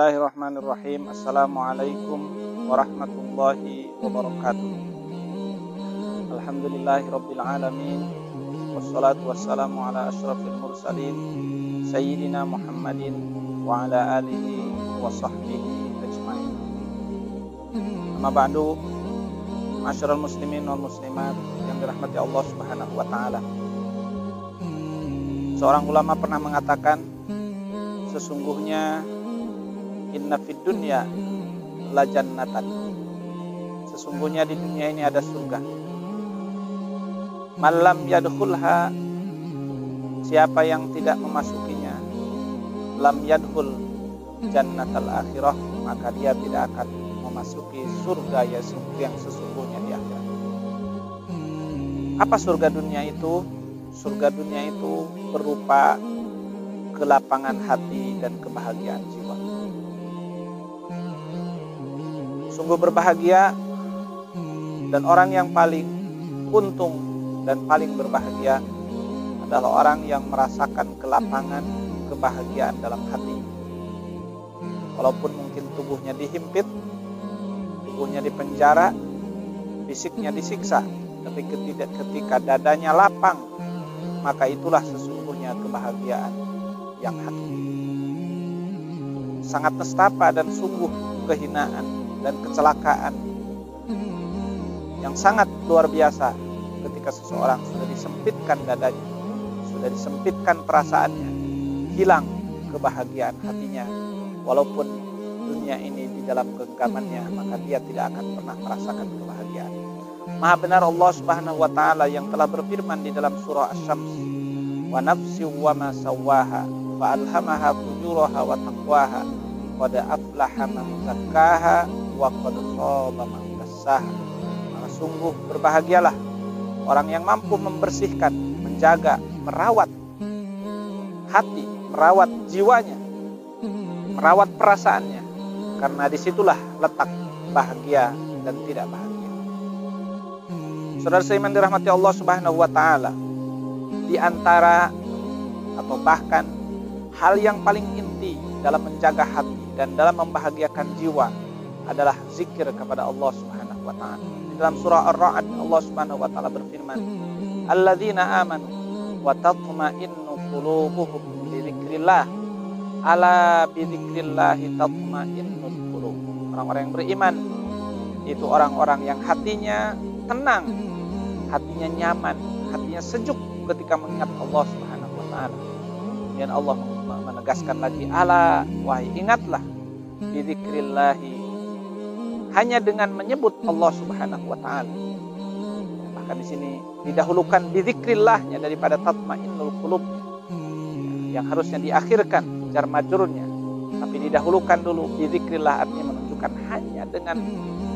Bismillahirrahmanirrahim. Assalamualaikum warahmatullahi wabarakatuh. Alhamdulillahirabbil alamin. Wassalatu wassalamu ala asyrafil mursalin sayyidina Muhammadin wa ala alihi wa sahbihi ajmain. Amma ba'du, ma'asyiral muslimin wal muslimat yang dirahmati Allah Subhanahu wa taala. Seorang ulama pernah mengatakan, sesungguhnya inna fid dunya la jannatan. Sesungguhnya di dunia ini ada surga. Man lam yadkhulha, siapa yang tidak memasukinya, lam yadkhul jannatal akhirah, maka dia tidak akan memasuki surga yang sesungguhnya di akhirat. Apa surga dunia itu? Surga dunia itu berupa kelapangan hati dan kebahagiaan jiwa. Sungguh berbahagia, dan orang yang paling untung dan paling berbahagia adalah orang yang merasakan kelapangan, kebahagiaan dalam hati. Walaupun mungkin tubuhnya dihimpit, tubuhnya dipenjara, fisiknya disiksa, tapi ketika dadanya lapang, maka itulah sesungguhnya kebahagiaan yang hakiki. Sangat nestapa dan sungguh kehinaan dan kecelakaan yang sangat luar biasa ketika seseorang sudah disempitkan dadanya, sudah disempitkan perasaannya, hilang kebahagiaan hatinya. Walaupun dunia ini di dalam genggamannya, maka dia tidak akan pernah merasakan kebahagiaan. Maha benar Allah Subhanahu wa taala yang telah berfirman di dalam surah Asy-Syams, wa nafsi wa ma sawwaha fa alhamaha fujuraha wa taqwaha qad aflaha man zakkaha wa qad khaba man dassaha. Maka sungguh berbahagialah orang yang mampu membersihkan, menjaga, merawat hati, merawat jiwanya, merawat perasaannya, karena disitulah letak bahagia dan tidak bahagia. Saudara seiman dirahmati Allah Subhanahu wa taala, di antara atau bahkan hal yang paling inti dalam menjaga hati dan dalam membahagiakan jiwa adalah zikir kepada Allah Subhanahu wa taala. Di dalam surah Ar-Ra'd Allah Subhanahu wa taala berfirman, alladzina amanu wa tatma'innu qulubuhum bi dzikrillah, ala bi dzikrillah tatma'innul qulub. Orang-orang yang beriman itu orang-orang yang hatinya tenang, hatinya nyaman, hatinya sejuk ketika mengingat Allah Subhanahu wa taala. Dan Allah menegaskan lagi, ala, wahai ingatlah, bidzikrillahi, hanya dengan menyebut Allah Subhanahu wa taala. Bahkan di sini didahulukan bidzikrillahnya daripada tatmainnul qulub, yang harusnya diakhirkan jar majrurnya, tapi didahulukan dulu bidzikrillah, artinya menunjukkan hanya dengan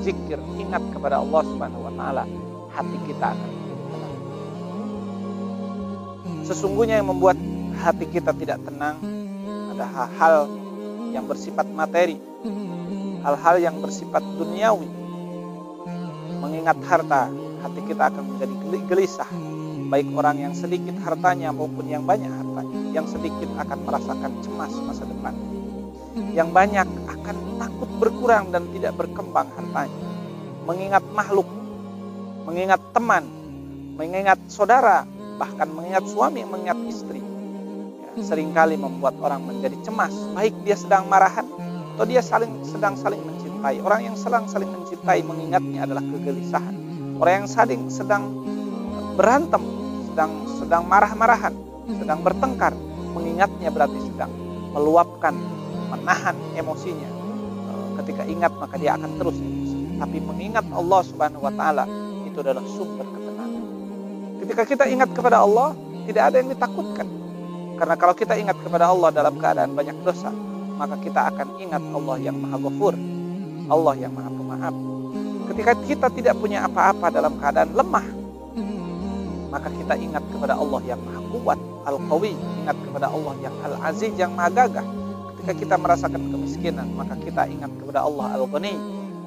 zikir, ingat kepada Allah Subhanahu wa taala, hati kita akan menjadi tenang. Sesungguhnya yang membuat hati kita tidak tenang ada hal-hal yang bersifat materi, hal-hal yang bersifat duniawi. Mengingat harta, hati kita akan menjadi gelisah, baik orang yang sedikit hartanya maupun yang banyak hartanya. Yang sedikit akan merasakan cemas masa depan, yang banyak akan takut berkurang dan tidak berkembang hartanya. Mengingat makhluk, mengingat teman, mengingat saudara, bahkan mengingat suami, mengingat istri, seringkali membuat orang menjadi cemas, baik dia sedang marahan atau dia sedang saling mencintai. Orang yang sedang saling mencintai mengingatnya adalah kegelisahan. Orang yang sedang berantem, sedang marah-marahan, sedang bertengkar, mengingatnya berarti sedang meluapkan, menahan emosinya. Ketika ingat maka dia akan terus emosi. Tapi mengingat Allah Subhanahu wa taala itu adalah sumber ketenangan. Ketika kita ingat kepada Allah, tidak ada yang ditakutkan. Karena kalau kita ingat kepada Allah dalam keadaan banyak dosa, maka kita akan ingat Allah yang Maha Ghafur, Allah yang Maha Pemaaf. Ketika kita tidak punya apa-apa dalam keadaan lemah, maka kita ingat kepada Allah yang Maha Kuat, Al-Qawi, ingat kepada Allah yang Al-Aziz, yang Maha Gagah. Ketika kita merasakan kemiskinan, maka kita ingat kepada Allah Al-Ghani,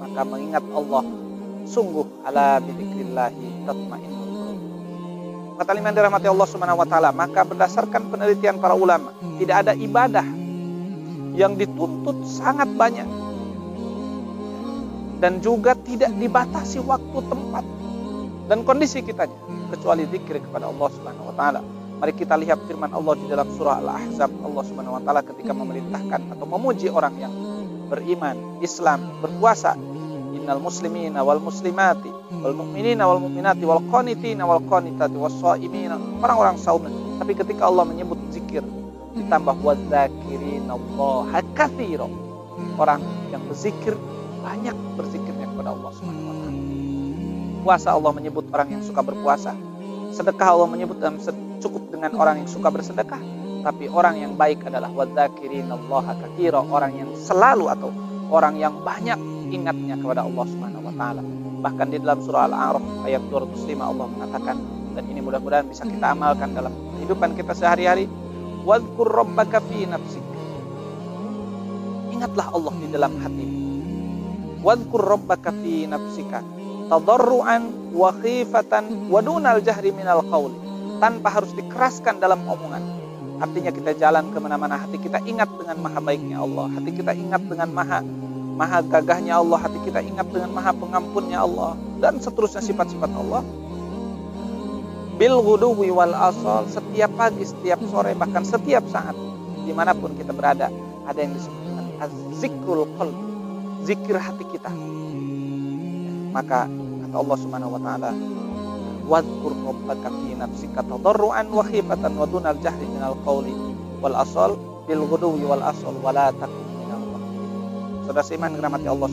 maka mengingat Allah sungguh ala bidzikrillahi tatmainnul qulub. Kata liman dirahmati Allah Subhanahu wa taala, maka berdasarkan penelitian para ulama, tidak ada ibadah yang dituntut sangat banyak, dan juga tidak dibatasi waktu, tempat, dan kondisi kitanya, kecuali zikir kepada Allah Subhanahu wa taala. Mari kita lihat firman Allah di dalam surah Al-Ahzab. Allah Subhanahu wa taala ketika memerintahkan atau memuji orang yang beriman, Islam, berpuasa, innal muslimina wal muslimati wal mu'minina wal mu'minati wal qanitina wal qanitati was shaimina, orang-orang saum. Tapi ketika Allah menyebut zikir ditambah wadzakirinallaha katsira, orang yang berzikir, banyak berzikirnya kepada Allah Subhanahu wa taala. Puasa, Allah menyebut orang yang suka berpuasa. Sedekah, Allah menyebut dalam cukup dengan orang yang suka bersedekah. Tapi orang yang baik adalah wadzakirinallaha katsira, orang yang selalu atau orang yang banyak ingatnya kepada Allah Subhanahu wa taala. Bahkan di dalam surah Al-A'raf ayat 205 Allah mengatakan, dan ini mudah-mudahan bisa kita amalkan dalam kehidupan kita sehari-hari, wadhkur rabbaka fi nafsik. Ingatlah Allah di dalam hatimu. Wadhkur rabbaka fi nafsika tadarruan wa khifatan wa dunal jahri minal qauli, tanpa harus dikeraskan dalam omongan. Artinya kita jalan kemana-mana, hati kita ingat dengan maha baiknya Allah, hati kita ingat dengan maha gagahnya Allah, hati kita ingat dengan maha pengampunnya Allah, dan seterusnya sifat-sifat Allah. Bil ghuduwi wal asal, setiap pagi, setiap sore, bahkan setiap saat, dimanapun kita berada. Ada yang disebut dengan az-zikrul qalbi, zikir hati kita. Maka kata Allah Subhanahu wa taala, wadhkur rabbaka fi nafsika tadarruan wa khifatan wa dunal jahri minal qawli wal asal bil ghuduwi wal asal wa la takun minal ghafilin. Saudara seiman dirahmati Allah,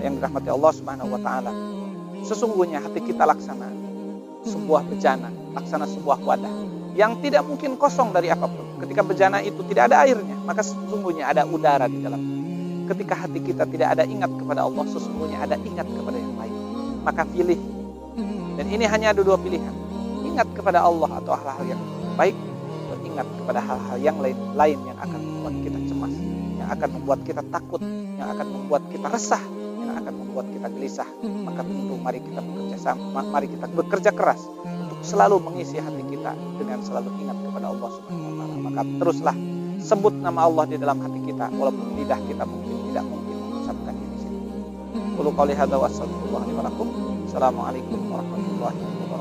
yang dirahmati Allah Subhanahu wa taala, sesungguhnya hati kita laksana sebuah bejana, laksana sebuah wadah yang tidak mungkin kosong dari apapun. Ketika bejana itu tidak ada airnya, maka sesungguhnya ada udara di dalam. Ketika hati kita tidak ada ingat kepada Allah, sesungguhnya ada ingat kepada yang lain. Maka pilih. Dan ini hanya ada dua pilihan. Ingat kepada Allah atau hal-hal yang baik, dan ingat kepada hal-hal yang lain yang akan membuat kita cemas, yang akan membuat kita takut, yang akan membuat kita resah, yang akan membuat kita gelisah. Maka tentu mari kita bekerja sama, mari kita bekerja keras untuk selalu mengisi hati kita dengan selalu ingat kepada Allah Subhanahu wa taala. Maka teruslah sebut nama Allah di dalam hati kita, walaupun lidah kita mungkin tidak mungkin mengucapkannya di sini. Qul qouli hadza wa astaghfirullah li wa lakum. Assalamualaikum warahmatullahi wabarakatuh.